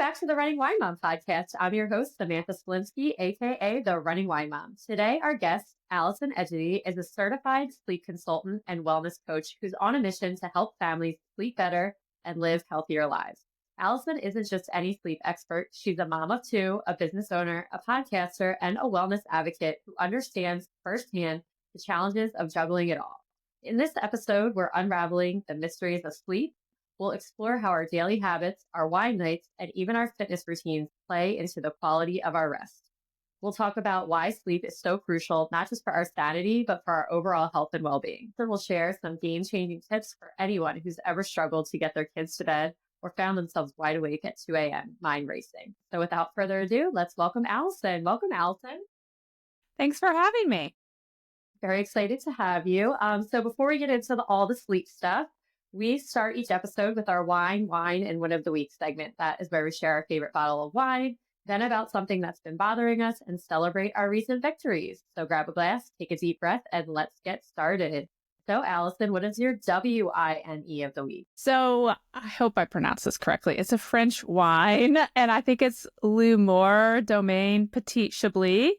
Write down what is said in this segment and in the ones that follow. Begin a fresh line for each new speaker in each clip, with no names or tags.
back to the Running Wine Mom podcast. I'm your host, Samantha Cieslinski, aka the Running Wine Mom. Today, our guest, Allison Egidi, is a certified sleep consultant and wellness coach who's on a mission to help families sleep better and live healthier lives. Allison isn't just any sleep expert. She's a mom of two, a business owner, a podcaster, and a wellness advocate who understands firsthand the challenges of juggling it all. In this episode, we're unraveling the mysteries of sleep. We'll explore how our daily habits, our wine nights, and even our fitness routines play into the quality of our rest. We'll talk about why sleep is so crucial, not just for our sanity, but for our overall health and well-being. So we'll share some game-changing tips for anyone who's ever struggled to get their kids to bed or found themselves wide awake at 2 a.m., mind racing. So without further ado, let's welcome Allison. Welcome, Allison.
Thanks for having me.
Very excited to have you. So before we get into all the sleep stuff, we start each episode with our wine, and win of the week segment. That is where we share our favorite bottle of wine, then about something that's been bothering us, and celebrate our recent victories. So grab a glass, take a deep breath, and let's get started. So Allison, what is your WINE of the week?
So I hope I pronounced this correctly. It's a French wine, and I think it's L'Humour Domaine Petit Chablis.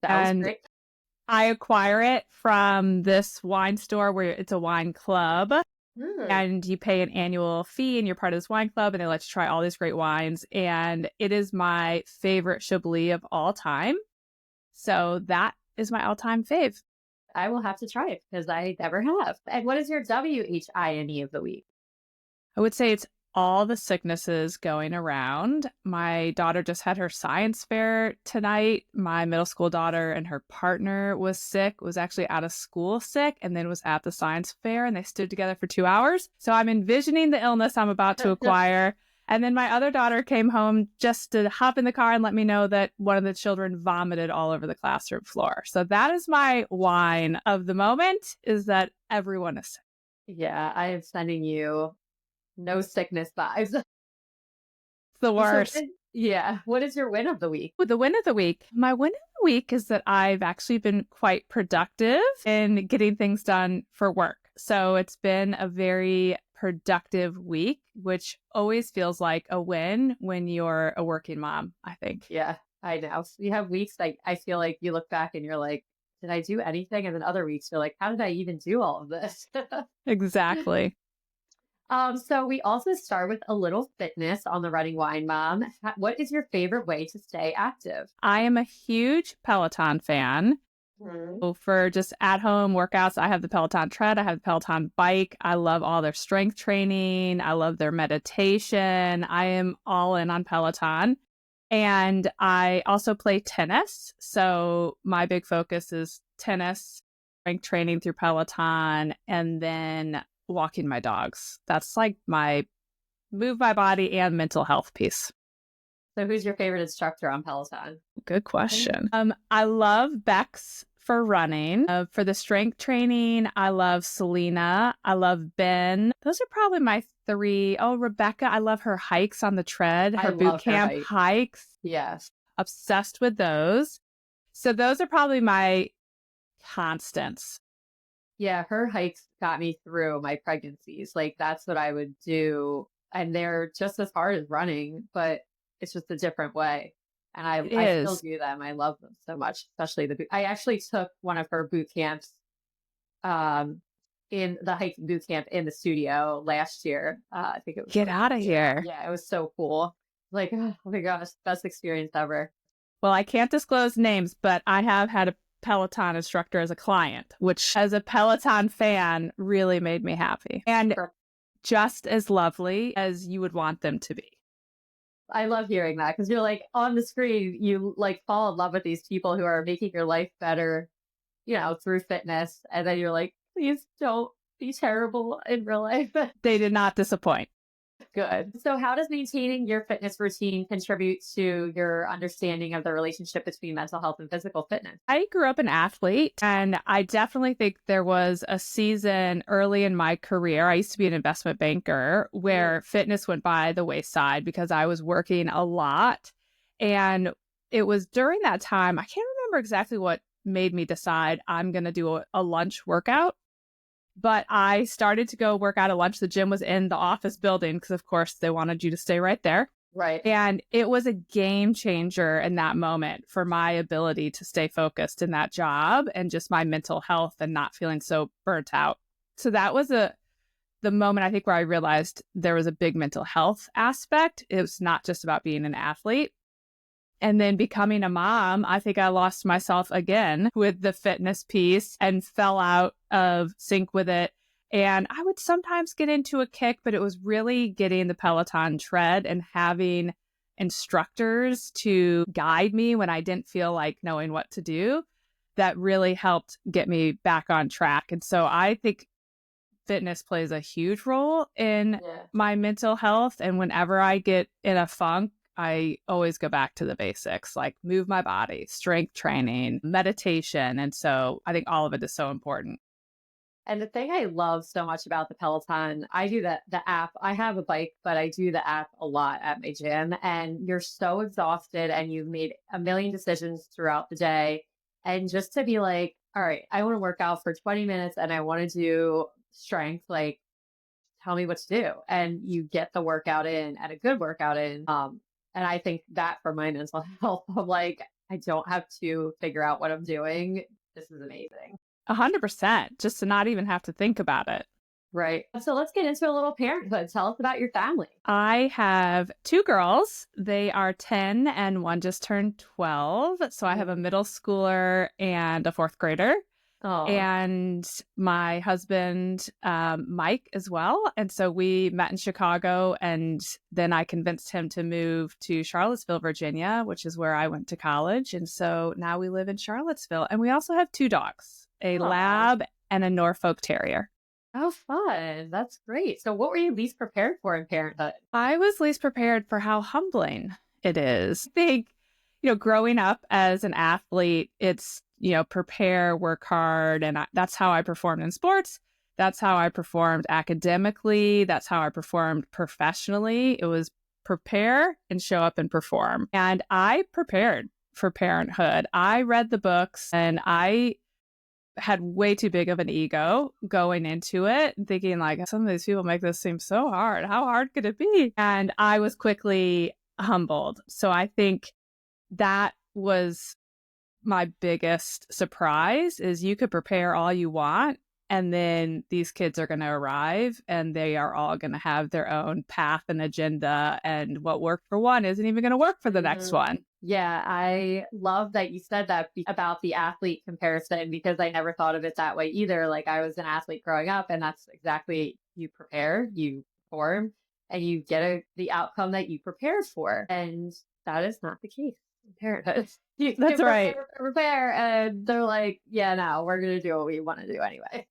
Sounds great.
I acquire it from this wine store where it's a wine club. And you pay an annual fee and you're part of this wine club and they let you try all these great wines. And it is my favorite Chablis of all time. So that is my all-time fave.
I will have to try it because I never have. And what is your WHINE of the week?
I would say it's all the sicknesses going around. My daughter just had her science fair tonight. My middle school daughter and her partner was sick, was actually out of school sick, and then was at the science fair, and they stood together for 2 hours. So I'm envisioning the illness I'm about to acquire. And then my other daughter came home just to hop in the car and let me know that one of the children vomited all over the classroom floor. So that is my wine of the moment, is that everyone is sick.
Yeah, I am sending you no sickness vibes.
It's the worst.
So, yeah. What is your win of the week?
The win of the week. My win of the week is that I've actually been quite productive in getting things done for work. So it's been a very productive week, which always feels like a win when you're a working mom, I think.
Yeah, I know. So you have weeks like I feel like you look back and you're like, did I do anything? And then other weeks you're like, how did I even do all of this?
Exactly.
So we also start with a little fitness on the Running Wine Mom. What is your favorite way to stay active?
I am a huge Peloton fan. So for just at-home workouts, I have the Peloton tread, I have the Peloton bike. I love all their strength training. I love their meditation. I am all in on Peloton. And I also play tennis. So my big focus is tennis, strength training through Peloton, and then walking my dogs. That's like my move my body and mental health piece.
So who's your favorite instructor on Peloton?
Good question. I love Bex for running. For the strength training, I love Selena. I love Ben. Those are probably my three. Oh, Rebecca. I love her hikes on the tread. Her boot camp hikes.
Yes.
Obsessed with those. So those are probably my constants.
Yeah, her hikes got me through my pregnancies. Like that's what I would do. And they're just as hard as running, but it's just a different way. And I still do them. I love them so much, especially I actually took one of her boot camps in the hiking boot camp in the studio last year. I think it was.
Get out of here.
Yeah, it was so cool. Like, oh my gosh, best experience ever.
Well, I can't disclose names, but I have had a Peloton instructor as a client, which as a Peloton fan really made me happy and just as lovely as you would want them to be.
I love hearing that because you're like on the screen, you like fall in love with these people who are making your life better, through fitness. And then you're like, please don't be terrible in real life.
They did not disappoint.
Good. So how does maintaining your fitness routine contribute to your understanding of the relationship between mental health and physical fitness?
I grew up an athlete, and I definitely think there was a season early in my career. I used to be an investment banker where fitness went by the wayside because I was working a lot. And it was during that time, I can't remember exactly what made me decide I'm going to do a lunch workout. But I started to go work out at lunch. The gym was in the office building because, of course, they wanted you to stay right there.
Right.
And it was a game changer in that moment for my ability to stay focused in that job and just my mental health and not feeling so burnt out. So that was the moment I think where I realized there was a big mental health aspect. It was not just about being an athlete. And then becoming a mom, I think I lost myself again with the fitness piece and fell out of sync with it. And I would sometimes get into a kick, but it was really getting the Peloton tread and having instructors to guide me when I didn't feel like knowing what to do that really helped get me back on track. And so I think fitness plays a huge role in
Yeah.
my mental health. And whenever I get in a funk, I always go back to the basics, like move my body, strength training, meditation. And so I think all of it is so important.
And the thing I love so much about the Peloton, I do the app. I have a bike, but I do the app a lot at my gym. And you're so exhausted and you've made a million decisions throughout the day. And just to be like, all right, I want to work out for 20 minutes and I want to do strength, like tell me what to do. And you get the workout in and a good workout in. And I think that for my mental health, I'm like, I don't have to figure out what I'm doing. This is amazing.
100%, just to not even have to think about it.
Right. So let's get into a little parenthood. Tell us about your family.
I have two girls. They are 10 and one just turned 12. So I have a middle schooler and a fourth grader.
Oh,
And my husband, Mike, as well. And so we met in Chicago, and then I convinced him to move to Charlottesville, Virginia, which is where I went to college. And so now we live in Charlottesville. And we also have two dogs, a
oh,
lab and a Norfolk Terrier.
how fun. That's great. So what were you least prepared for in parenthood?
I was least prepared for how humbling it is. I think, growing up as an athlete, it's, prepare, work hard. And that's how I performed in sports. That's how I performed academically. That's how I performed professionally. It was prepare and show up and perform. And I prepared for parenthood. I read the books and I had way too big of an ego going into it, thinking like some of these people make this seem so hard. How hard could it be? And I was quickly humbled. So I think that was my biggest surprise is you could prepare all you want and then these kids are going to arrive and they are all going to have their own path and agenda, and what worked for one isn't even going to work for the next
Mhm.
one.
Yeah, I love that you said that about the athlete comparison because I never thought of it that way either. Like I was an athlete growing up, and that's exactly you prepare, you perform, and you get the outcome that you prepared for. And that is not the case in parenthood. You
That's right.
prepare, and they're like, yeah, no, we're going to do what we want to do anyway.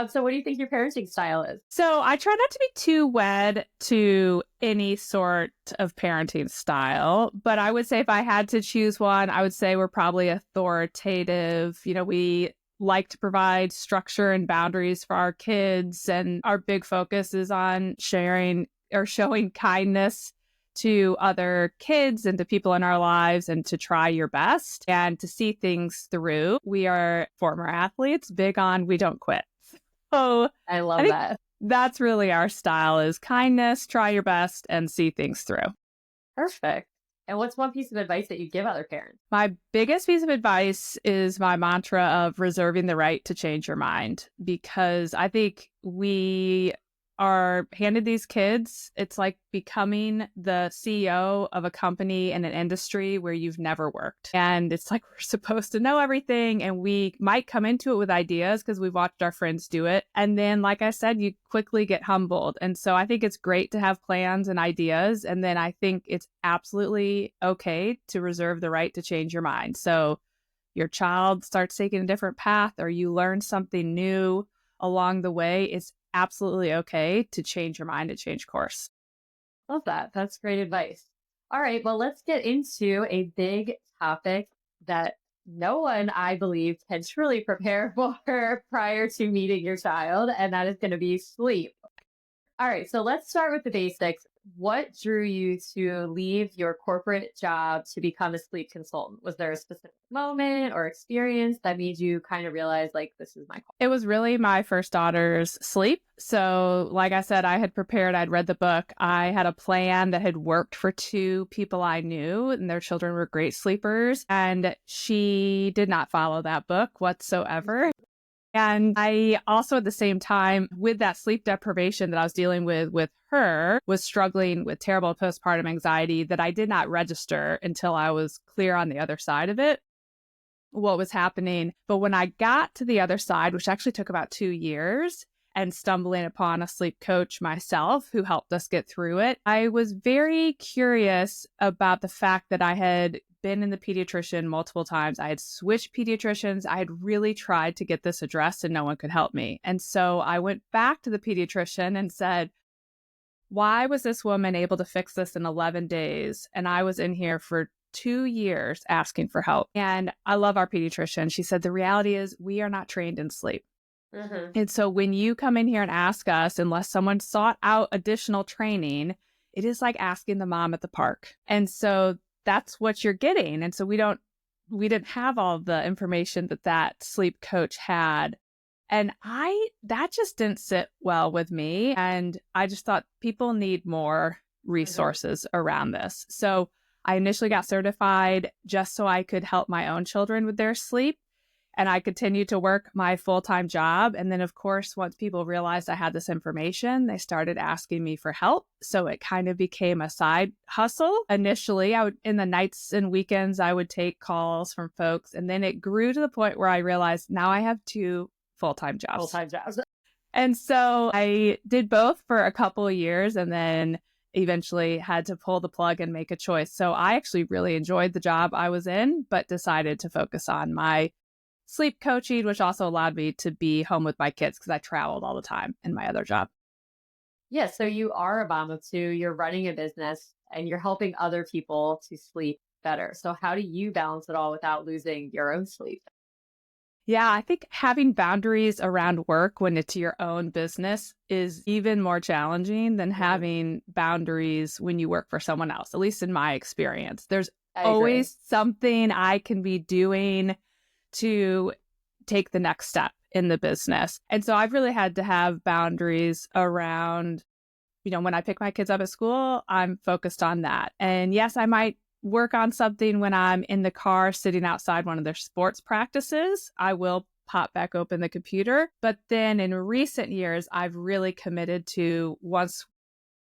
So, what do you think your parenting style is?
So I try not to be too wed to any sort of parenting style, but I would say if I had to choose one, I would say we're probably authoritative. We like to provide structure and boundaries for our kids, and our big focus is on sharing or showing kindness to other kids and to people in our lives, and to try your best and to see things through. We are former athletes, big on we don't quit. So
I
I
love
think
that.
that's really our style is kindness, try your best, and see things through.
Perfect. And what's one piece of advice that you give other parents?
My biggest piece of advice is my mantra of reserving the right to change your mind, because I think we are handed these kids. It's like becoming the CEO of a company in an industry where you've never worked. And it's like we're supposed to know everything, and we might come into it with ideas because we've watched our friends do it. And then, like I said, you quickly get humbled. And so I think it's great to have plans and ideas. And then I think it's absolutely okay to reserve the right to change your mind. So your child starts taking a different path or you learn something new along the way, it's absolutely okay to change your mind and change course.
Love that. That's great advice. All right. Well, let's get into a big topic that no one, I believe, can truly prepare for prior to meeting your child, and that is going to be sleep. All right. So let's start with the basics. What drew you to leave your corporate job to become a sleep consultant? Was there a specific moment or experience that made you kind of realize, like, this is my call?
It was really my first daughter's sleep. So, like I said, I had prepared, I'd read the book. I had a plan that had worked for two people I knew, and their children were great sleepers. And she did not follow that book whatsoever. And I also, at the same time, with that sleep deprivation that I was dealing with her, was struggling with terrible postpartum anxiety that I did not register until I was clear on the other side of it, what was happening. But when I got to the other side, which actually took about 2 years, and stumbling upon a sleep coach myself who helped us get through it, I was very curious about the fact that I had been in the pediatrician multiple times. I had switched pediatricians. I had really tried to get this addressed and no one could help me. And so I went back to the pediatrician and said, why was this woman able to fix this in 11 days? And I was in here for 2 years asking for help. And I love our pediatrician. She said, the reality is we are not trained in sleep.
Hmm.
And so when you come in here and ask us, unless someone sought out additional training, it is like asking the mom at the park. And so that's what you're getting. And so we didn't have all the information that sleep coach had. And that just didn't sit well with me. And I just thought people need more
Hmm.
resources around this. So I initially got certified just so I could help my own children with their sleep. And I continued to work my full-time job. And then, of course, once people realized I had this information, they started asking me for help. So it kind of became a side hustle. Initially, in the nights and weekends, I would take calls from folks. And then it grew to the point where I realized now I have two full-time
Full
jobs.
time jobs.
And so I did both for a couple of years and then eventually had to pull the plug and make a choice. So I actually really enjoyed the job I was in, but decided to focus on my sleep coaching, which also allowed me to be home with my kids because I traveled all the time in my other job.
Yeah. So you are a mom of two, you're running a business, and you're helping other people to sleep better. So, how do you balance it all without losing your own sleep?
Yeah, I think having boundaries around work when it's your own business is even more challenging than
Hmm.
having boundaries when you work for someone else, at least in my experience. There's
I agree.
always something I can be doing to take the next step in the business. And so I've really had to have boundaries around, when I pick my kids up at school, I'm focused on that. And yes, I might work on something when I'm in the car sitting outside one of their sports practices. I will pop back open the computer. But then in recent years, I've really committed to once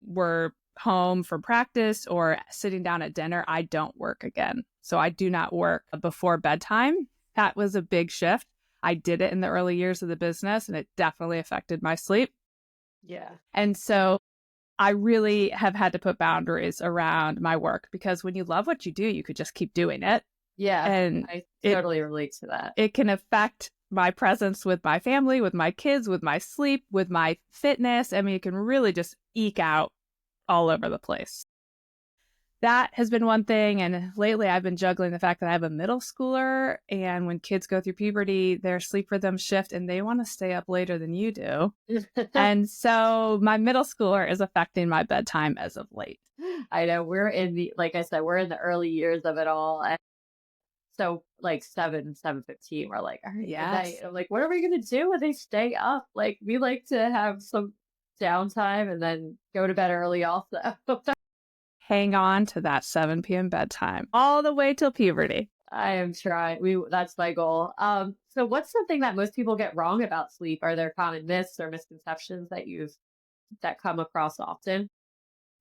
we're home from practice or sitting down at dinner, I don't work again. So I do not work before bedtime. That was a big shift. I did it in the early years of the business and it definitely affected my sleep.
Yeah.
And so I really have had to put boundaries around my work because when you love what you do, you could just keep doing it.
Yeah.
And
I
it
totally relate to that.
it can affect my presence with my family, with my kids, with my sleep, with my fitness. I mean, it can really just eke out all over the place. That has been one thing. And lately I've been juggling the fact that I have a middle schooler. And when kids go through puberty, their sleep rhythms shift and they want to stay up later than you do. And so my middle schooler is affecting my bedtime as of late.
I know like I said, we're in the early years of it all. And so like 7:15, we're like, all right, good night.
Yes.
I'm like, what are we gonna do when they stay up? Like we like to have some downtime and then go to bed early also.
Hang on to that 7 p.m. bedtime all the way till puberty.
I am trying. That's my goal. So what's something that most people get wrong about sleep? Are there common myths or misconceptions that come across often?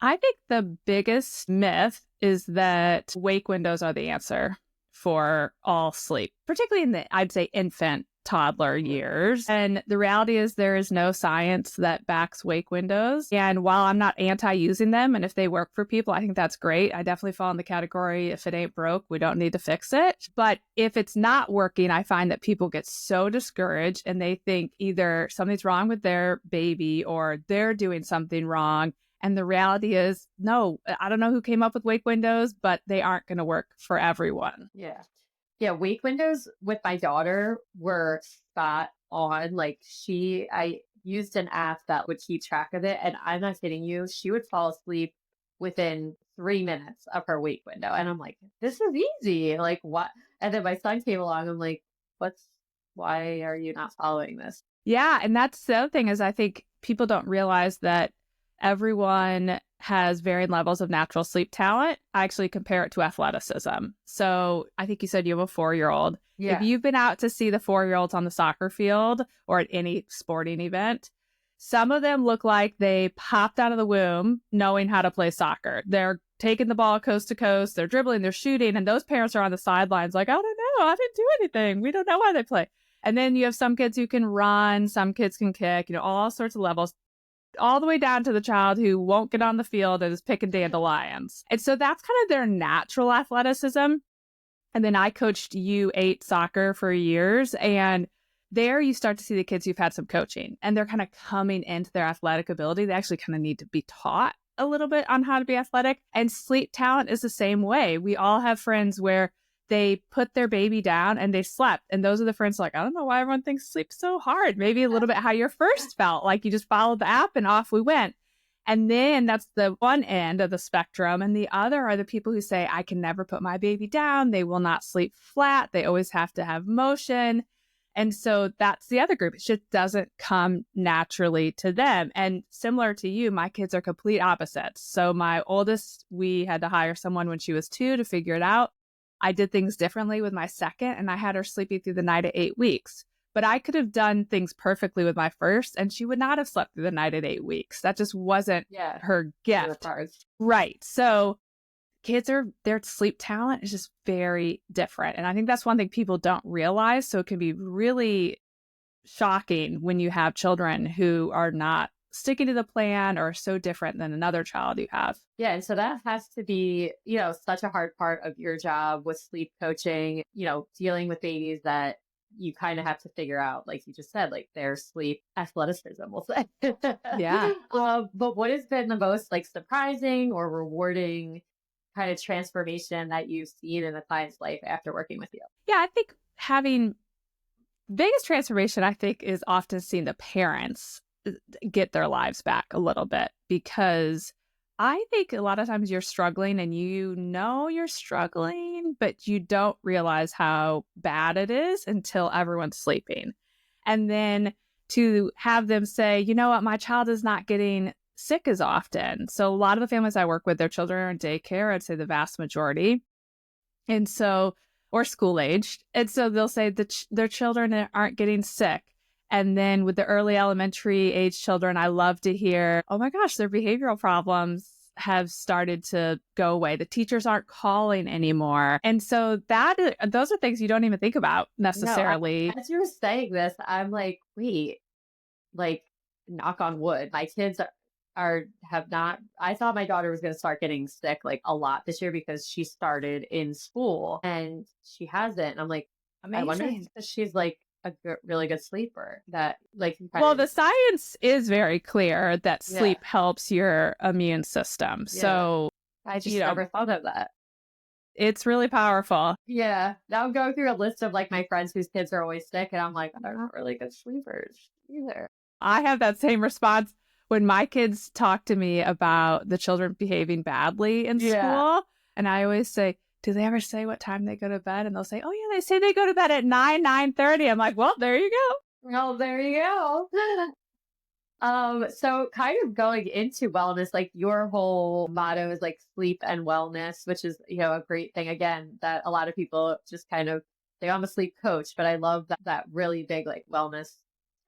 I think the biggest myth is that wake windows are the answer for all sleep, particularly in the, I'd say, infant, toddler
Mhm.
years. And the reality is there is no science that backs wake windows. And while I'm not anti using them, and if they work for people, I think that's great. I definitely fall in the category, if it ain't broke, we don't need to fix it. But if it's not working, I find that people get so discouraged and they think either something's wrong with their baby or they're doing something wrong. And the reality is, no, I don't know who came up with wake windows, but they aren't going to work for everyone.
Yeah. Yeah, wake windows with my daughter were spot on. I used an app that would keep track of it. And I'm not kidding you, she would fall asleep within 3 minutes of her wake window. And I'm like, this is easy. Like, what? And then my son came along. I'm like, why are you not following this?
Yeah, and that's the other thing is I think people don't realize that everyone has varying levels of natural sleep talent. I actually compare it to athleticism. So I think you said you have a 4-year-old. If
Yeah.
you've been out to see the 4-year-olds on the soccer field or at any sporting event, some of them look like they popped out of the womb knowing how to play soccer. They're taking the ball coast to coast, they're dribbling, they're shooting, and those parents are on the sidelines like, I don't know, I didn't do anything. We don't know why they play. And then you have some kids who can run, some kids can kick, all sorts of levels, all the way down to the child who won't get on the field and is picking dandelions. And so that's kind of their natural athleticism. And then I coached U8 soccer for years. And there you start to see the kids who've had some coaching and they're kind of coming into their athletic ability. They actually kind of need to be taught a little bit on how to be athletic. And sleep talent is the same way. We all have friends where they put their baby down and they slept. And those are the friends like, I don't know why everyone thinks sleep's so hard. Maybe a little bit how your first felt, like you just followed the app and off we went. And then that's the one end of the spectrum. And the other are the people who say, I can never put my baby down. They will not sleep flat. They always have to have motion. And so that's the other group. It just doesn't come naturally to them. And similar to you, my kids are complete opposites. So my oldest, we had to hire someone when she was 2 to figure it out. I did things differently with my second, and I had her sleeping through the night at 8 weeks. But I could have done things perfectly with my first, and she would not have slept through the night at 8 weeks. That just wasn't her gift. Right. So their sleep talent is just very different. And I think that's one thing people don't realize. So it can be really shocking when you have children who are not sticking to the plan or so different than another child you have.
Yeah. And so that has to be, such a hard part of your job with sleep coaching, dealing with babies that you kind of have to figure out, like you just said, like their sleep athleticism, we'll say.
Yeah.
But what has been the most like surprising or rewarding kind of transformation that you've seen in a client's life after working with you?
Yeah, I think having biggest transformation, I think, is often seeing the parents get their lives back a little bit, because I think a lot of times you're struggling and you're struggling, but you don't realize how bad it is until everyone's sleeping. And then to have them say, you know what, my child is not getting sick as often. So a lot of the families I work with, their children are in daycare, I'd say the vast majority. And so, or school aged. And so they'll say that their children aren't getting sick. And then with the early elementary age children, I love to hear, oh my gosh, their behavioral problems have started to go away. The teachers aren't calling anymore. And so those are things you don't even think about necessarily.
No, as you were saying this, I'm like, wait, like knock on wood, my kids have not. I thought my daughter was going to start getting sick like a lot this year because she started in school and she hasn't. And I'm like,
Amazing.
I wonder if she's like a really good sleeper that like.
Well, the science is very clear that sleep helps your immune system. Yeah. So
I just never thought of that.
It's really powerful.
Yeah. Now I'm going through a list of like my friends whose kids are always sick and I'm like, they're not really good sleepers either.
I have that same response when my kids talk to me about the children behaving badly in school. And I always say, do they ever say what time they go to bed? And they'll say, oh yeah, they say they go to bed at 9:30. I'm like, well, there you go.
Well, there you go. So kind of going into wellness, like your whole motto is like sleep and wellness, which is, a great thing again, that a lot of people just kind of, I'm a sleep coach, but I love that really big like wellness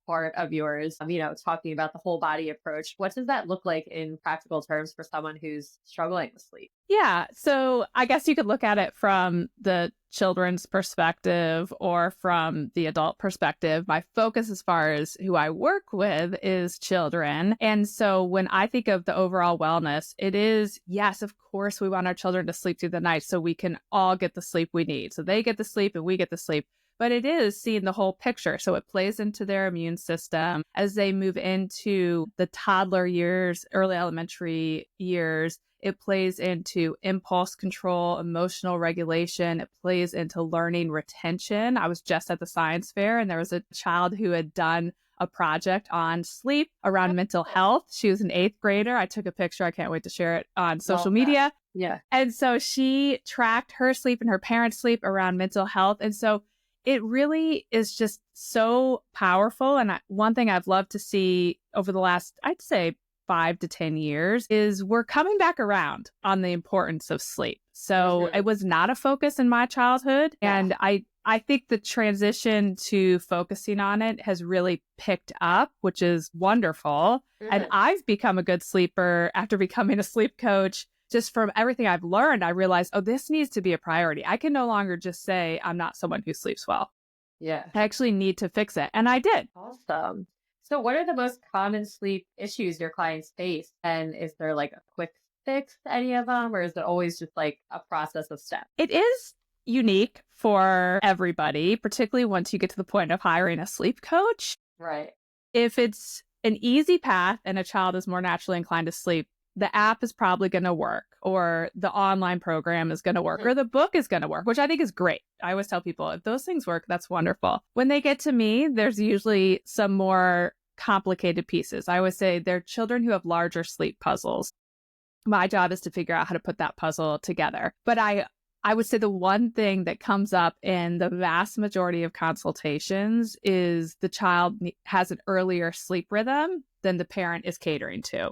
part of yours, talking about the whole body approach. What does that look like in practical terms for someone who's struggling with sleep?
Yeah. So I guess you could look at it from the children's perspective or from the adult perspective. My focus as far as who I work with is children. And so when I think of the overall wellness, it is, yes, of course, we want our children to sleep through the night so we can all get the sleep we need. So they get the sleep and we get the sleep. But it is seeing the whole picture. So it plays into their immune system as they move into the toddler years, early elementary years. It plays into impulse control, emotional regulation. It plays into learning retention. I was just at the science fair and there was a child who had done a project on sleep around mental health. She was an 8th grader. I took a picture. I can't wait to share it on social
Love that.
media.
Yeah.
And so she tracked her sleep and her parents' sleep around mental health. And so it really is just so powerful. And one thing I've loved to see over the last, I'd say, 5 to 10 years is we're coming back around on the importance of sleep. So it was not a focus in my childhood.
Yeah.
And I think the transition to focusing on it has really picked up, which is wonderful. And I've become a good sleeper after becoming a sleep coach. Just from everything I've learned, I realized, oh, this needs to be a priority. I can no longer just say I'm not someone who sleeps well.
Yeah.
I actually need to fix it. And I did.
Awesome. So what are the most common sleep issues your clients face? And is there like a quick fix to any of them? Or is it always just like a process of steps?
It is unique for everybody, particularly once you get to the point of hiring a sleep coach.
Right.
If it's an easy path and a child is more naturally inclined to sleep, the app is probably going to work, or the online program is going to work, or the book is going to work, which I think is great. I always tell people if those things work, that's wonderful. When they get to me, there's usually some more complicated pieces. I always say they're children who have larger sleep puzzles. My job is to figure out how to put that puzzle together. But I would say the one thing that comes up in the vast majority of consultations is the child has an earlier sleep rhythm than the parent is catering to.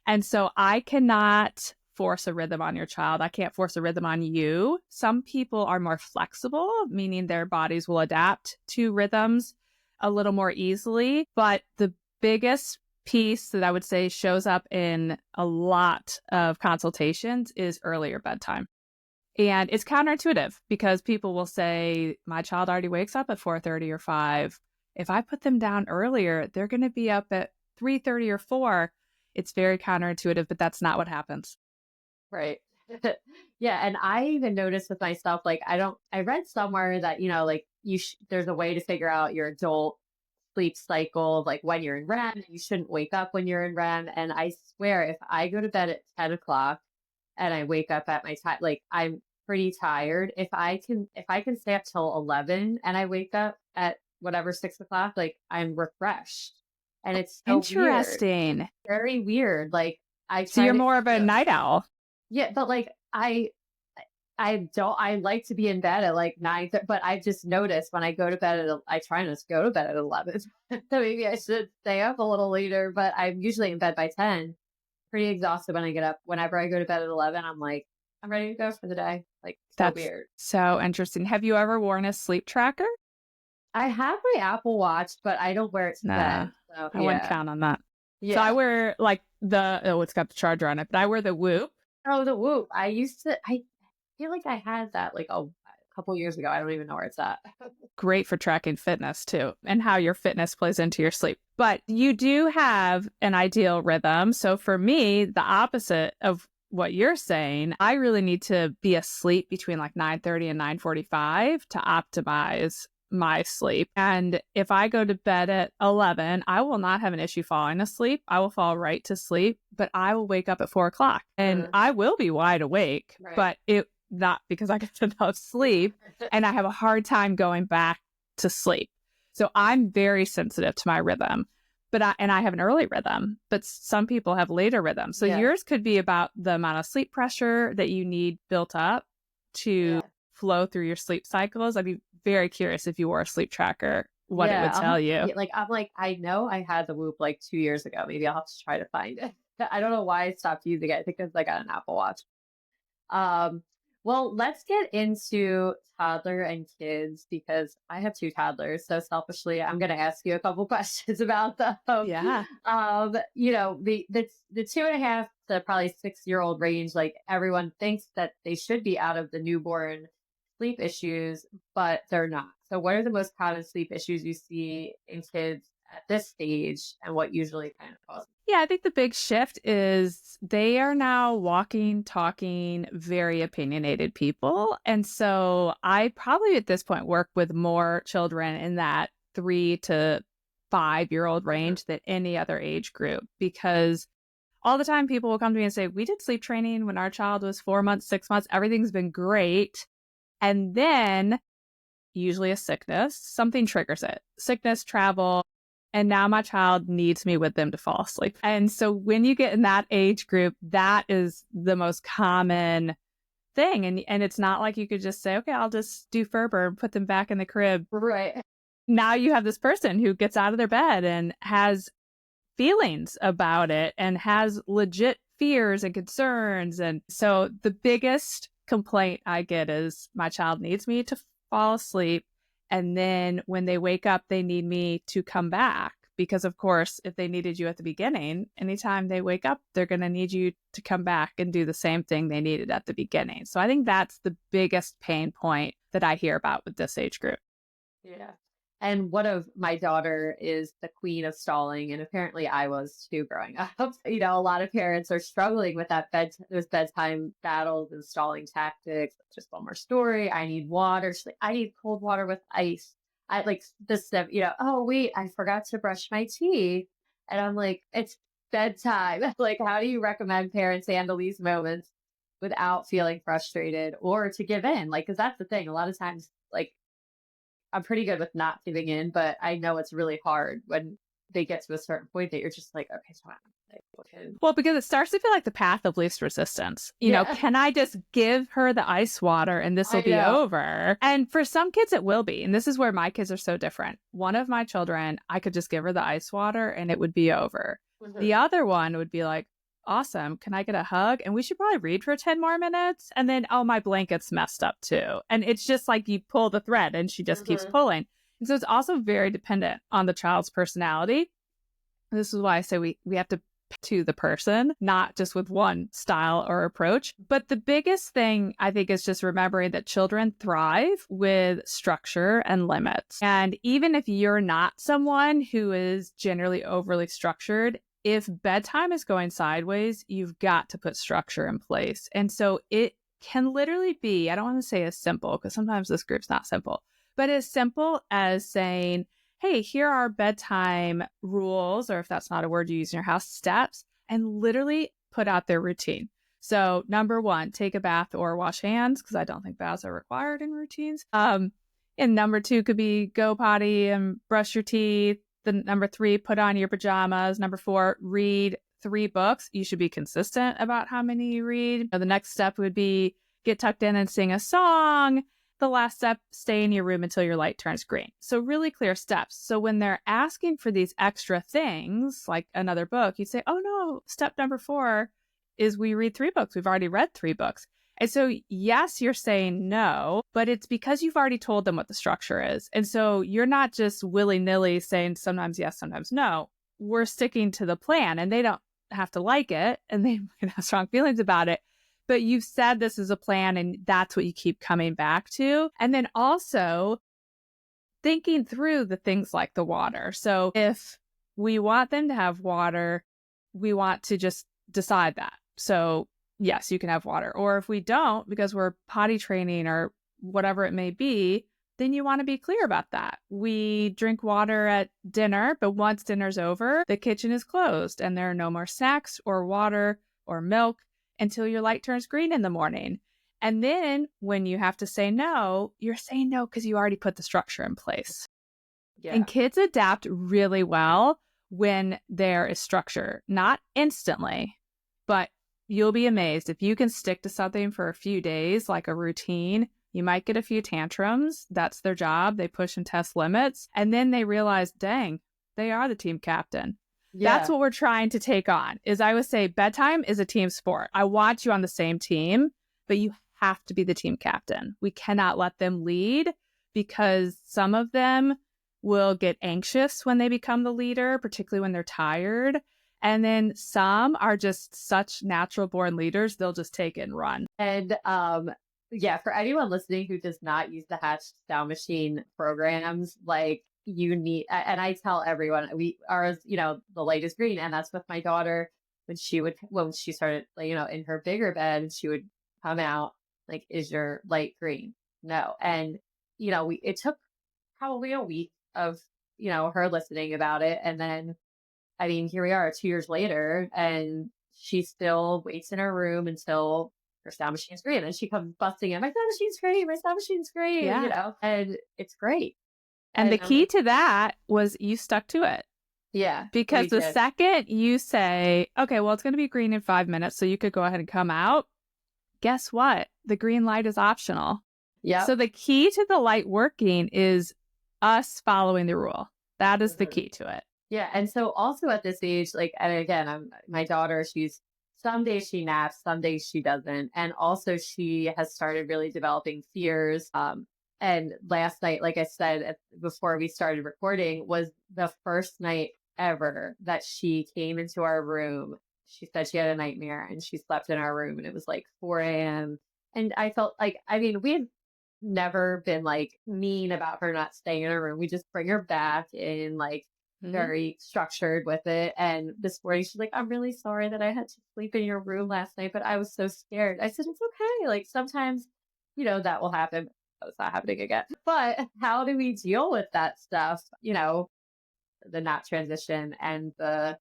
And so I cannot force a rhythm on your child. I can't force a rhythm on you. Some people are more flexible, meaning their bodies will adapt to rhythms a little more easily. But the biggest piece that I would say shows up in a lot of consultations is earlier bedtime. And it's counterintuitive because people will say, my child already wakes up at 4:30 or 5. If I put them down earlier, they're going to be up at 3:30 or 4. It's very counterintuitive, but that's not what happens.
Right. Yeah. And I even noticed with myself, like, I read somewhere that, like there's a way to figure out your adult sleep cycle, like when you're in REM, and you shouldn't wake up when you're in REM. And I swear, if I go to bed at 10 o'clock and I wake up at my time, like I'm pretty tired. If I can stay up till 11 and I wake up at whatever 6 o'clock, like I'm refreshed. And it's so weird.
Interesting.
Very weird. Like I
So
try
you're
to,
more of a night owl.
yeah, but like I like to be in bed at like 9, but I just noticed when I go to bed I try not to go to bed at 11. So maybe I should stay up a little later, but I'm usually in bed by 10, pretty exhausted when I get up. Whenever I go to bed at 11, I'm like, I'm ready to go for the day. Like, so
That's
weird.
so interesting. Have you ever worn a sleep tracker?
I have my Apple Watch, but I don't wear it to
Nah,
bed. So
I wouldn't
yeah.
count on that. So I
Yeah.
wear like it's got the charger on it, but I wear the Whoop.
Oh, the Whoop. I feel like I had that like a couple years ago. I don't even know where it's at.
Great for tracking fitness too, and how your fitness plays into your sleep. But you do have an ideal rhythm. So for me, the opposite of what you're saying, I really need to be asleep between like 9:30 and 9:45 to optimize my sleep. And if I go to bed at 11, I will not have an issue falling asleep. I will fall right to sleep, but I will wake up at 4 o'clock and I will be wide awake,
Right.
but it not because I get enough sleep and I have a hard time going back to sleep. So I'm very sensitive to my rhythm, but I have an early rhythm, but some people have later rhythms. So
Yeah.
yours could be about the amount of sleep pressure that you need built up to flow through your sleep cycles. I'd be very curious if you wore a sleep tracker, what it would tell you.
Yeah, like I'm like, I know I had the Whoop like 2 years ago. Maybe I'll have to try to find it. I don't know why I stopped using it. I think because I got an Apple Watch. Um, well, let's get into toddler and kids because I have 2 toddlers. So selfishly, I'm going to ask you a couple questions about them.
Yeah.
The 2.5 to probably 6-year-old range, like everyone thinks that they should be out of the newborn sleep issues, but they're not. So what are the most common sleep issues you see in kids at this stage and what usually kind of causes?
Yeah, I think the big shift is they are now walking, talking, very opinionated people. And so I probably at this point work with more children in that 3 to 5-year-old range than any other age group, because all the time people will come to me and say, we did sleep training when our child was 4 months, 6 months, everything's been great. And then usually a sickness, something triggers it. Sickness, travel, And now my child needs me with them to fall asleep. And so when you get in that age group, that is the most common thing. And it's not like you could just say, okay, I'll just do Ferber and put them back in the crib.
Right.
Now you have this person who gets out of their bed and has feelings about it and has legit fears and concerns. And so the biggest complaint I get is my child needs me to fall asleep. And then when they wake up, they need me to come back. Because, of course, if they needed you at the beginning, anytime they wake up, they're going to need you to come back and do the same thing they needed at the beginning. So I think that's the biggest pain point that I hear about with this age group.
Yeah. And one of my daughter is the queen of stalling, and apparently I was too growing up. A lot of parents are struggling with those bedtime battles and stalling tactics. Just one more story. I need water. She's like, I need cold water with ice. I like this stuff, oh wait, I forgot to brush my teeth. And I'm like, it's bedtime. Like, how do you recommend parents handle these moments without feeling frustrated or to give in? Like, because that's the thing. A lot of times, like, I'm pretty good with not giving in, but I know it's really hard when they get to a certain point that you're just like, okay, so okay.
Well, because it starts to feel like the path of least resistance.
Yeah.
Can I just give her the ice water and this will be over? And for some kids, it will be. And this is where my kids are so different. One of my children, I could just give her the ice water and it would be over.
Mhm.
The other one would be like, awesome. Can I get a hug? And we should probably read for 10 more minutes. And then, oh, my blanket's messed up too. And it's just like you pull the thread and she just keeps pulling. And so it's also very dependent on the child's personality. This is why I say we have to pick to the person, not just with one style or approach. But the biggest thing I think is just remembering that children thrive with structure and limits. And even if you're not someone who is generally overly structured, if bedtime is going sideways, you've got to put structure in place. And so it can literally be, I don't want to say as simple, because sometimes this group's not simple, but as simple as saying, hey, here are bedtime rules, or if that's not a word you use in your house, steps, and literally put out their routine. So number 1, take a bath or wash hands, because I don't think baths are required in routines. And number 2 could be go potty and brush your teeth. The number 3, put on your pajamas. Number 4, read 3 books. You should be consistent about how many you read. The next step would be get tucked in and sing a song. The last step, stay in your room until your light turns green. So really clear steps. So when they're asking for these extra things, like another book, you'd say, oh no, step number 4 is we read 3 books. We've already read 3 books. And so, yes, you're saying no, but it's because you've already told them what the structure is. And so you're not just willy-nilly saying sometimes yes, sometimes no. We're sticking to the plan, and they don't have to like it and they might have strong feelings about it. But you've said this is a plan and that's what you keep coming back to. And then also thinking through the things like the water. So if we want them to have water, we want to just decide that. So yes, you can have water. Or if we don't, because we're potty training or whatever it may be, then you want to be clear about that. We drink water at dinner, but once dinner's over, the kitchen is closed and there are no more snacks or water or milk until your light turns green in the morning. And then when you have to say no, you're saying no because you already put the structure in place. Yeah. And kids adapt really well when there is structure, not instantly, but you'll be amazed if you can stick to something for a few days, like a routine. You might get a few tantrums. That's their job. They push and test limits. And then they realize, dang, they are the team captain. Yeah. That's what we're trying to take on. Is I would say bedtime is a team sport. I want you on the same team, but you have to be the team captain. We cannot let them lead because some of them will get anxious when they become the leader, particularly when they're tired. And then some are just such natural born leaders, they'll just take it and run.
And yeah, for anyone listening who does not use the Hatch Down Machine programs, like you need, and I tell everyone, ours, the light is green. And that's with my daughter when she started, in her bigger bed, she would come out like, is your light green? No. And, it took probably a week of, her listening about it. And then, I mean, here we are 2 years later and she still waits in her room until her sound machine's green. And she comes busting in, my sound machine's great, my sound machine's great,
yeah.
and it's great.
And the key to that was you stuck to it.
Yeah,
Because
we
the
did.
second you say, okay, well, it's going to be green in 5 minutes, so you could go ahead and come out, guess what? The green light is optional. So
Yep.
the key to the light working is us following the rule. That is the
Mhm.
key to it.
Yeah, and so also at this age, like, and again, my daughter, she's some days she naps, some days she doesn't, and also she has started really developing fears. And last night, like I said before we started recording, was the first night ever that she came into our room. She said she had a nightmare and she slept in our room, and it was like 4 a.m. And I felt like, I mean, we had never been like mean about her not staying in her room. We just bring her back in, like,
Mhm.
very structured with it. And this morning she's like, I'm really sorry that I had to sleep in your room last night, but I was so scared. I said, it's okay. Like, sometimes, that will happen. Oh, it's not happening again. But how do we deal with that stuff? The not transition and the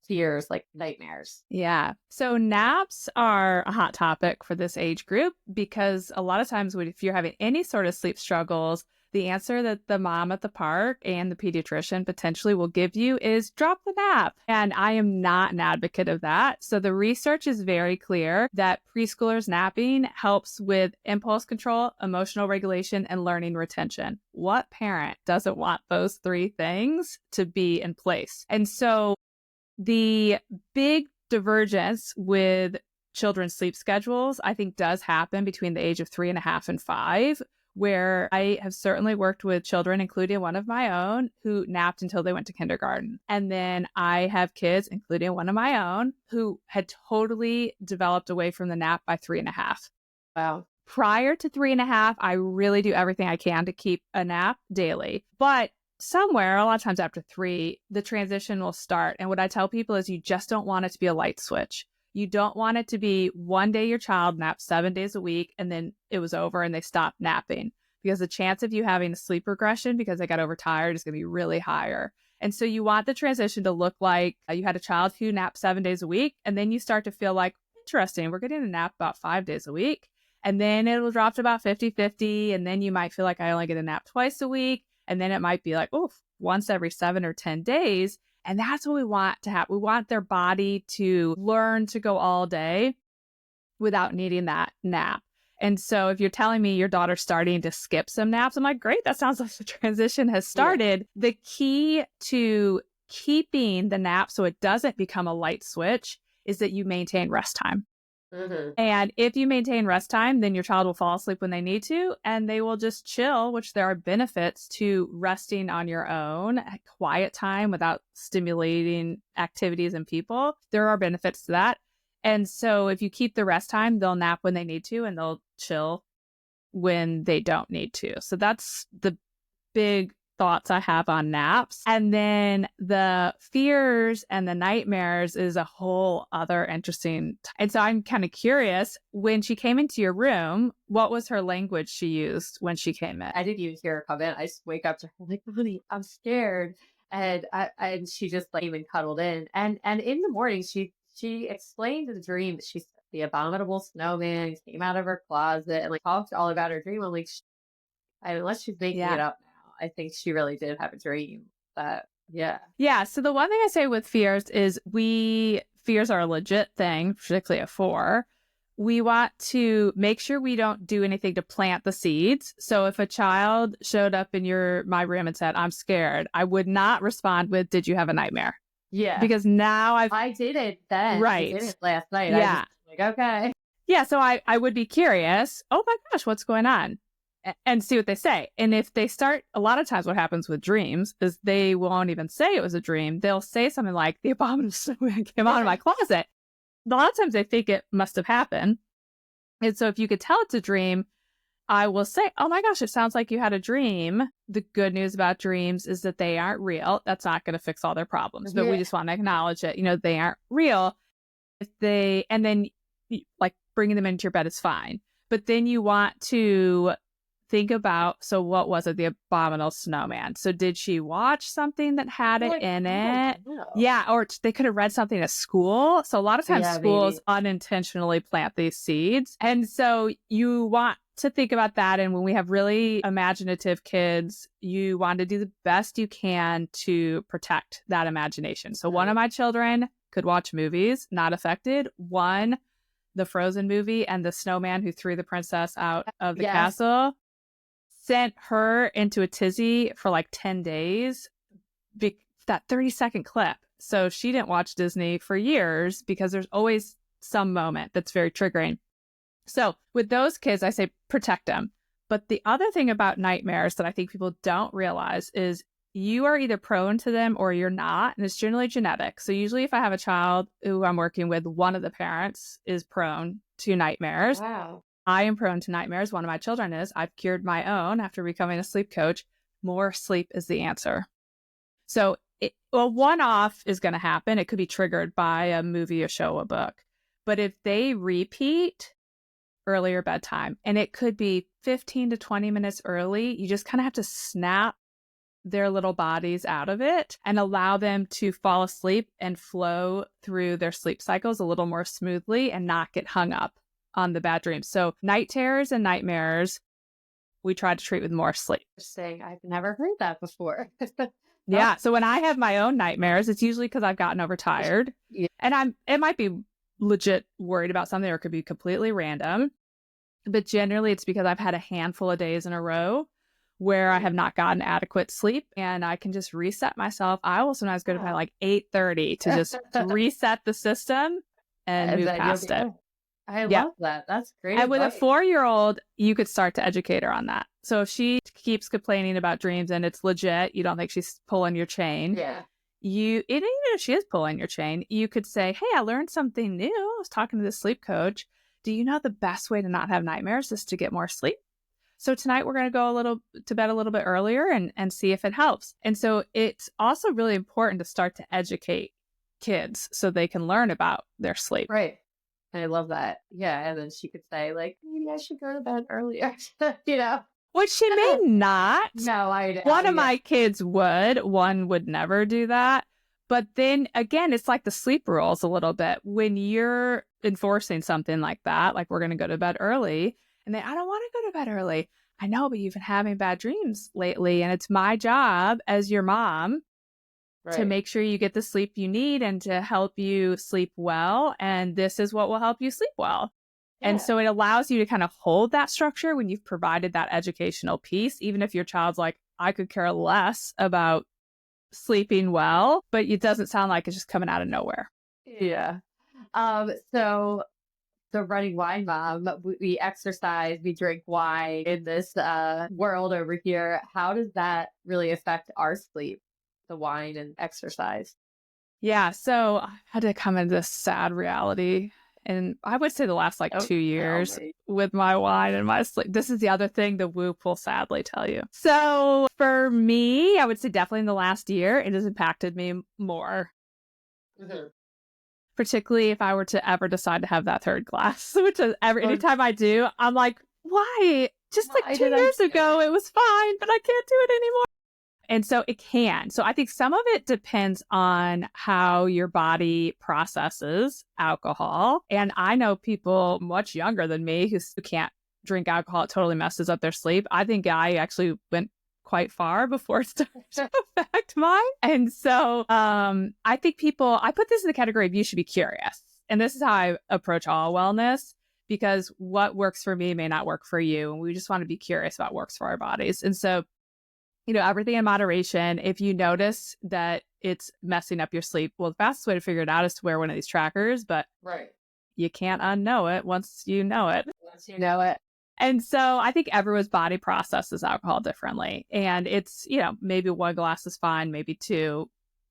fears, like nightmares.
Yeah. So naps are a hot topic for this age group because a lot of times if you're having any sort of sleep struggles, the answer that the mom at the park and the pediatrician potentially will give you is drop the nap. And I am not an advocate of that. So the research is very clear that preschoolers napping helps with impulse control, emotional regulation, and learning retention. What parent doesn't want those three things to be in place? And so the big divergence with children's sleep schedules, I think, does happen between the age of 3.5 and 5, where I have certainly worked with children, including one of my own, who napped until they went to kindergarten. And then I have kids, including one of my own, who had totally developed away from the nap by 3.5.
Wow.
Prior to 3.5, I really do everything I can to keep a nap daily. But somewhere, a lot of times after 3, the transition will start. And what I tell people is you just don't want it to be a light switch. You don't want it to be one day your child naps 7 days a week and then it was over and they stopped napping, because the chance of you having a sleep regression because they got overtired is going to be really higher. And so you want the transition to look like you had a child who napped 7 days a week, and then you start to feel like, interesting, we're getting a nap about 5 days a week. And then it'll drop to about 50-50. And then you might feel like I only get a nap twice a week. And then it might be like, oh, once every 7 or 10 days. And that's what we want to have. We want their body to learn to go all day without needing that nap. And so if you're telling me your daughter's starting to skip some naps, I'm like, great, that sounds like the transition has
Yeah.
started. The key to keeping the nap so it doesn't become a light switch is that you maintain rest time.
Hmm.
And if you maintain rest time, then your child will fall asleep when they need to, and they will just chill, which there are benefits to resting on your own, quiet time without stimulating activities and people. There are benefits to that. And so if you keep the rest time, they'll nap when they need to, and they'll chill when they don't need to. So that's the big thoughts I have on naps. And then the fears and the nightmares is a whole other interesting. And so I'm kind of curious, when she came into your room, what was her language she used when she came in?
I didn't even hear her come in. I just wake up to her like, honey, I'm scared. And she just like even cuddled in. And in the morning she explained the dream that she said the abominable snowman came out of her closet and like talked all about her dream. I'm like, unless she's making it
Yeah.
up now, I think she really did have a dream. But yeah.
Yeah. So the one thing I say with fears is fears are a legit thing, particularly at 4. We want to make sure we don't do anything to plant the seeds. So if a child showed up in my room and said, I'm scared, I would not respond with, did you have a nightmare?
Yeah.
Because now
I did it then. I did
right.
it last night. I just
Yeah.
like, okay.
Yeah. So I would be curious, oh my gosh, what's going on? And see what they say. And if they start, a lot of times what happens with dreams is they won't even say it was a dream. They'll say something like, the abominable snowman came out of my closet. A lot of times they think it must have happened. And so if you could tell it's a dream, I will say, oh my gosh, it sounds like you had a dream. The good news about dreams is that they aren't real. That's not going to fix all their problems, but we
Yeah.
just want to acknowledge it. They aren't real. And then like bringing them into your bed is fine. But then you want to think about, so what was it? The Abominable Snowman. So did she watch something that had it
Like,
in
I don't
it?
know.
Yeah, or they could have read something at school. So a lot of times
Yeah,
schools
maybe.
unintentionally plant these seeds. And so you want to think about that. And when we have really imaginative kids, you want to do the best you can to protect that imagination. So one of
Right.
my children could watch movies, not affected. One, the Frozen movie and the snowman who threw the princess out of the
Yes.
castle, sent her into a tizzy for like 10 days. That 30-second clip. So she didn't watch Disney for years because there's always some moment that's very triggering. So with those kids, I say protect them. But the other thing about nightmares that I think people don't realize is you are either prone to them or you're not. And it's generally genetic. So usually if I have a child who I'm working with, one of the parents is prone to nightmares.
Wow.
I am prone to nightmares. One of my children is. I've cured my own after becoming a sleep coach. More sleep is the answer. So a one-off is going to happen. It could be triggered by a movie, a show, a book. But if they repeat earlier bedtime, and it could be 15 to 20 minutes early, you just kind of have to snap their little bodies out of it and allow them to fall asleep and flow through their sleep cycles a little more smoothly and not get hung up on the bad dreams. So night terrors and nightmares, we try to treat with more sleep.
Interesting. I've never heard that before. Oh,
Yeah. So when I have my own nightmares, it's usually because I've gotten overtired
yeah.
and it might be legit worried about something or it could be completely random. But generally it's because I've had a handful of days in a row where I have not gotten adequate sleep and I can just reset myself. I will sometimes go to bed
Wow.
like 8:30 to just reset the system and
And
move
then you'll
past
be
it.
good. I
Yeah.
love that. That's great
And with a
advice.
4-year-old, you could start to educate her on that. So if she keeps complaining about dreams and it's legit, you don't think she's pulling your chain,
Yeah.
even if she is pulling your chain, you could say, hey, I learned something new. I was talking to the sleep coach. Do you know the best way to not have nightmares is to get more sleep? So tonight we're going to go to bed a little bit earlier and see if it helps. And so it's also really important to start to educate kids so they can learn about their sleep.
Right. I love that. Yeah. And then she could say, like, maybe I should go to bed earlier. you know?
Which she may not.
No, I know.
One of
Yeah.
my kids would, one would never do that. But then again, it's like the sleep rules a little bit. When you're enforcing something like that, like we're going to go to bed early, and then I don't want to go to bed early. I know, but you've been having bad dreams lately. And it's my job as your mom to
Right.
make sure you get the sleep you need and to help you sleep well. And this is what will help you sleep well. And
Yeah.
so it allows you to kind of hold that structure when you've provided that educational piece, even if your child's like, I could care less about sleeping well, but it doesn't sound like it's just coming out of nowhere.
Yeah. So the running wine mom, we exercise, we drink wine in this world over here. How does that really affect our sleep? The wine and exercise.
Yeah. So I had to come into this sad reality. And I would say the last like
Oh,
2 years
me.
with my wine and my sleep. This is the other thing the whoop will sadly tell you. So for me, I would say definitely in the last year, it has impacted me more,
Mhm.
particularly if I were to ever decide to have that third glass, which is
Oh,
anytime I do, I'm like, why? Just like
why
two
did I
years
do
ago,
it?
it was fine, but I can't do it anymore. And so it can. So I think some of it depends on how your body processes alcohol. And I know people much younger than me who can't drink alcohol. It totally messes up their sleep. I think I actually went quite far before it started to affect mine. And so I think I put this in the category of you should be curious. And this is how I approach all wellness, because what works for me may not work for you. And we just want to be curious about what works for our bodies. And so everything in moderation. If you notice that it's messing up your sleep, well, the fastest way to figure it out is to wear one of these trackers, but
Right.
you can't unknow it once you know it.
Once you know it.
And so I think everyone's body processes alcohol differently. And it's, maybe one glass is fine, maybe two.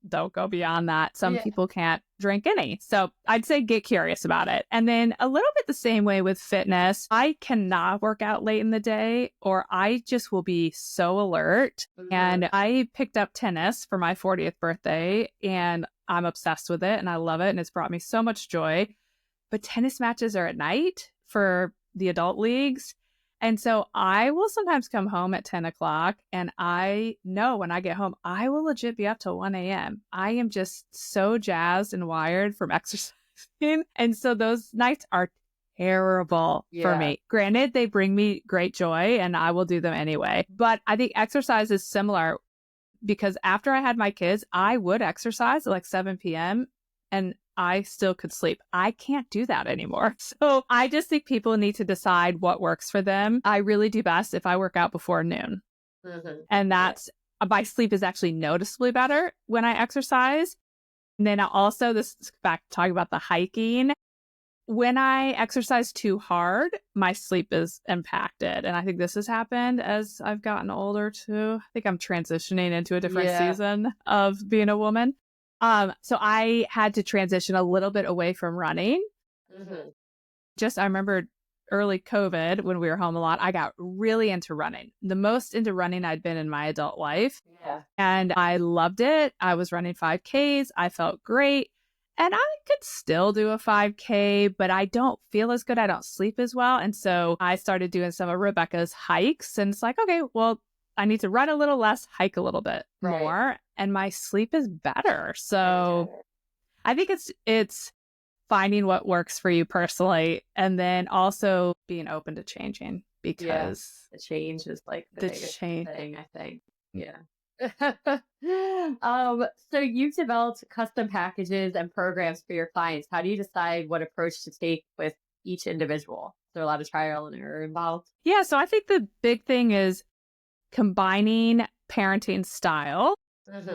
Don't go beyond that. Some
Yeah.
people can't drink any. So I'd say get curious about it. And then a little bit the same way with fitness. I cannot work out late in the day or I just will be so alert.
Mhm.
And I picked up tennis for my 40th birthday and I'm obsessed with it and I love it. And it's brought me so much joy. But tennis matches are at night for the adult leagues. And so I will sometimes come home at 10 o'clock, and I know when I get home, I will legit be up till 1 a.m. I am just so jazzed and wired from exercising. And so those nights are terrible for
Yeah.
me. Granted, they bring me great joy and I will do them anyway. But I think exercise is similar because after I had my kids, I would exercise at like 7 p.m. and I still could sleep. I can't do that anymore. So I just think people need to decide what works for them. I really do best if I work out before noon. And
Yeah.
that's my sleep is actually noticeably better when I exercise. And then also, this is back talking about the hiking. When I exercise too hard, my sleep is impacted. And I think this has happened as I've gotten older too. I think I'm transitioning into a different
Yeah.
season of being a woman. So I had to transition a little bit away from running. I remember early COVID when we were home a lot, I got really into running. The most into running I'd been in my adult life.
Yeah.
And I loved it. I was running 5Ks. I felt great. And I could still do a 5K, but I don't feel as good. I don't sleep as well. And so I started doing some of Rebecca's hikes. And it's like, okay, well, I need to run a little less, hike a little bit more, and my sleep is better. So I think it's finding what works for you personally, and then also being open to changing because
the change is like the biggest
change.
thing, I think. Yeah. So you've developed custom packages and programs for your clients. How do you decide what approach to take with each individual? Is there a lot of trial and error involved?
Yeah, so I think the big thing is combining parenting style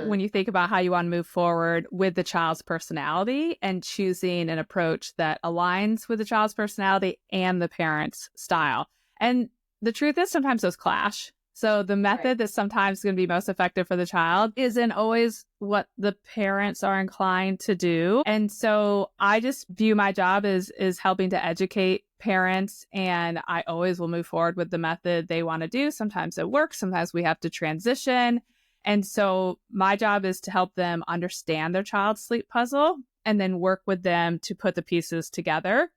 when you think about how you want to move forward with the child's personality and choosing an approach that aligns with the child's personality and the parent's style. And the truth is sometimes those clash. So the method that's sometimes going to be most effective for the child isn't always what the parents are inclined to do. And so I just view my job as helping to educate parents, and I always will move forward with the method they want to do. Sometimes it works. Sometimes we have to transition. And so my job is to help them understand their child's sleep puzzle and then work with them to put the pieces together.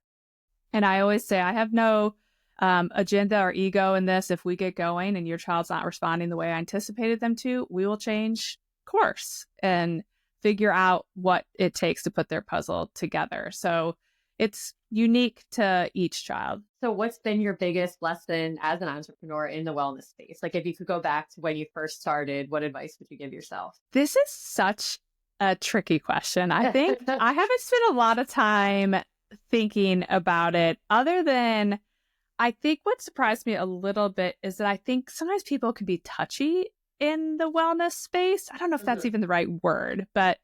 And I always say I have no agenda or ego in this. If we get going and your child's not responding the way I anticipated them to, we will change course and figure out what it takes to put their puzzle together. So it's unique to each child.
So what's been your biggest lesson as an entrepreneur in the wellness space? Like if you could go back to when you first started, what advice would you give yourself?
This is such a tricky question. I think I haven't spent a lot of time thinking about it other than I think what surprised me a little bit is that I think sometimes people can be touchy in the wellness space. I don't know if that's even the right word, but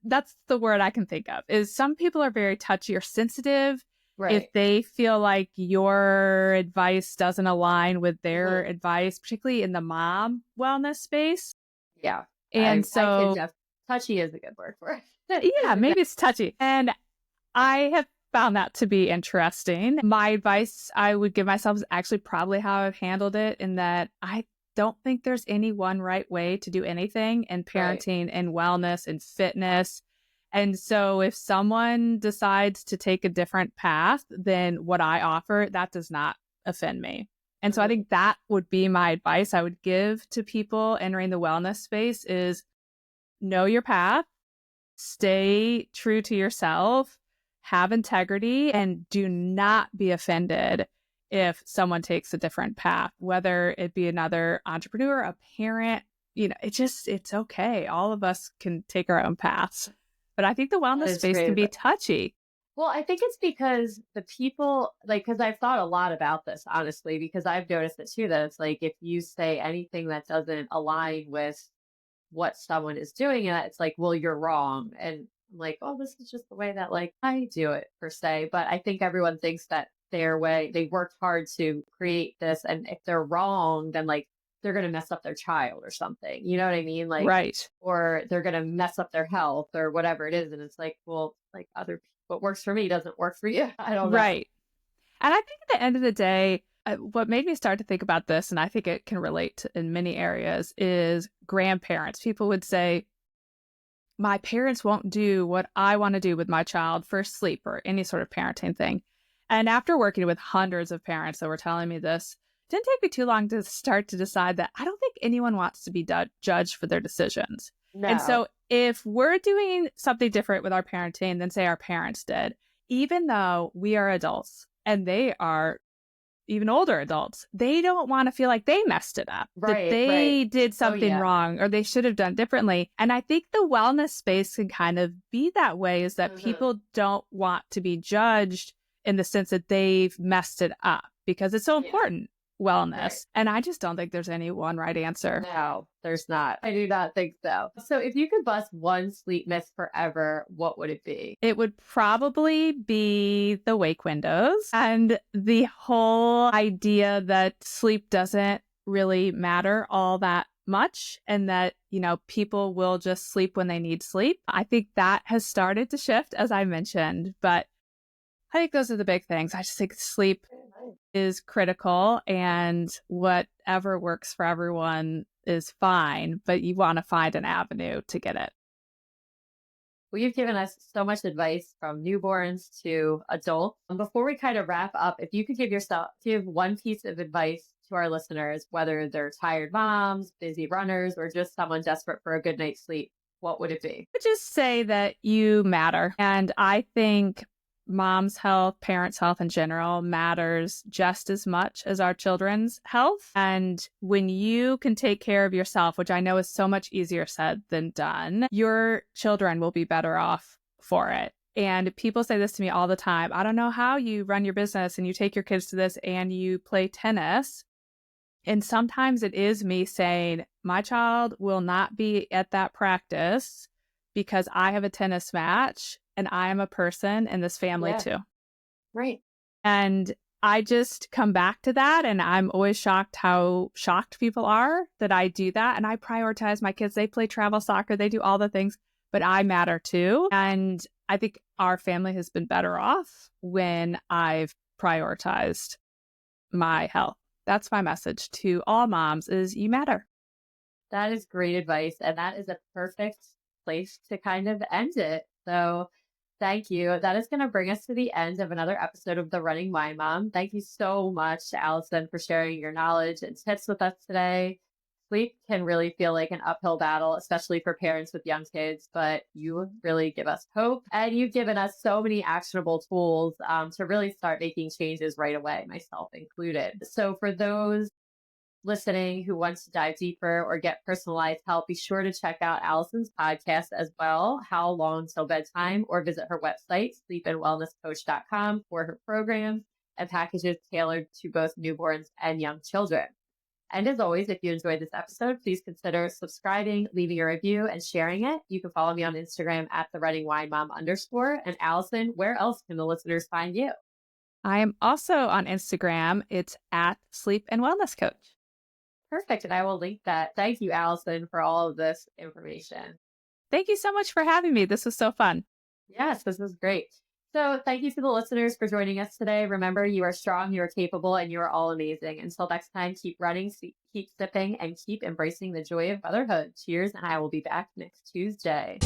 that's the word I can think of is some people are very touchy or sensitive. If they feel like your advice doesn't align with their advice, particularly in the mom wellness space.
Yeah.
And
touchy is a good word for it.
Yeah, maybe it's touchy. And I have found that to be interesting. My advice I would give myself is actually probably how I've handled it, in that I don't think there's any one right way to do anything in parenting and wellness and fitness. And so if someone decides to take a different path than what I offer, that does not offend me. And so I think that would be my advice I would give to people entering the wellness space is know your path, stay true to yourself, have integrity, and do not be offended if someone takes a different path, whether it be another entrepreneur, a parent, it's okay. All of us can take our own paths. But I think the wellness space can be touchy.
Well, I think it's because the people, because I've thought a lot about this, honestly, because I've noticed it too, that it's like, if you say anything that doesn't align with what someone is doing, and it's like, well, you're wrong. And I'm like, oh, this is just the way that I do it per se. But I think everyone thinks that their way, they worked hard to create this. And if they're wrong, then they're going to mess up their child or something. You know what I mean?
Right.
Or they're going to mess up their health or whatever it is. And it's like, well, what works for me doesn't work for you. I don't know.
Right. And I think at the end of the day, what made me start to think about this, and I think it can relate in many areas, is grandparents. People would say, my parents won't do what I want to do with my child for sleep or any sort of parenting thing. And after working with hundreds of parents that were telling me this, didn't take me too long to start to decide that I don't think anyone wants to be judged for their decisions. And
No.
so if we're doing something different with our parenting than, say, our parents did, even though we are adults and they are even older adults, they don't want to feel like they messed it up, that
Right, right.
they did
Oh,
something
yeah.
wrong or they should have done differently. And I think the wellness space can kind of be that way, is that
Mhm.
people don't want to be judged in the sense that they've messed it up because it's so
Yeah.
important,
Right.
wellness. And I just don't think there's any one right answer.
No, there's not. I do not think so. So if you could bust one sleep myth forever, what would it be?
It would probably be the wake windows and the whole idea that sleep doesn't really matter all that much and that, people will just sleep when they need sleep. I think that has started to shift, as I mentioned, but I think those are the big things. I just think sleep is critical and whatever works for everyone is fine, but you want to find an avenue to get it.
Well, you've given us so much advice from newborns to adults. Before we kind of wrap up, if you could give one piece of advice to our listeners, whether they're tired moms, busy runners, or just someone desperate for a good night's sleep, what would it be?
Would just say that you matter. And I think mom's health, parents' health in general matters just as much as our children's health. And when you can take care of yourself, which I know is so much easier said than done, your children will be better off for it. And people say this to me all the time. I don't know how you run your business and you take your kids to this and you play tennis. And sometimes it is me saying, my child will not be at that practice because I have a tennis match and I am a person in this family
Yeah,
too.
right.
And I just come back to that. And I'm always shocked how shocked people are that I do that. And I prioritize my kids. They play travel soccer, they do all the things, but I matter too. And I think our family has been better off when I've prioritized my health. That's my message to all moms is you matter.
That is great advice. And that is a perfect place to kind of end it. So thank you. That is going to bring us to the end of another episode of The Running My Mom. Thank you so much, Allison, for sharing your knowledge and tips with us today. Sleep can really feel like an uphill battle, especially for parents with young kids, but you really give us hope. And you've given us so many actionable tools to really start making changes right away, myself included. So for those listening who wants to dive deeper or get personalized help, be sure to check out Allison's podcast as well, How Long Till Bedtime, or visit her website, sleepandwellnesscoach.com, for her programs and packages tailored to both newborns and young children. And as always, if you enjoyed this episode, please consider subscribing, leaving a review, and sharing it. You can follow me on Instagram at the Running Wine Mom _. And Allison, where else can the listeners find you?
I am also on Instagram. It's at Sleep and Wellness Coach.
Perfect. And I will link that. Thank you, Allison, for all of this information.
Thank you so much for having me. This was so fun.
Yes, this is great. So, thank you to the listeners for joining us today. Remember, you are strong, you are capable, and you are all amazing. Until next time, keep running, keep sipping, and keep embracing the joy of motherhood. Cheers, and I will be back next Tuesday.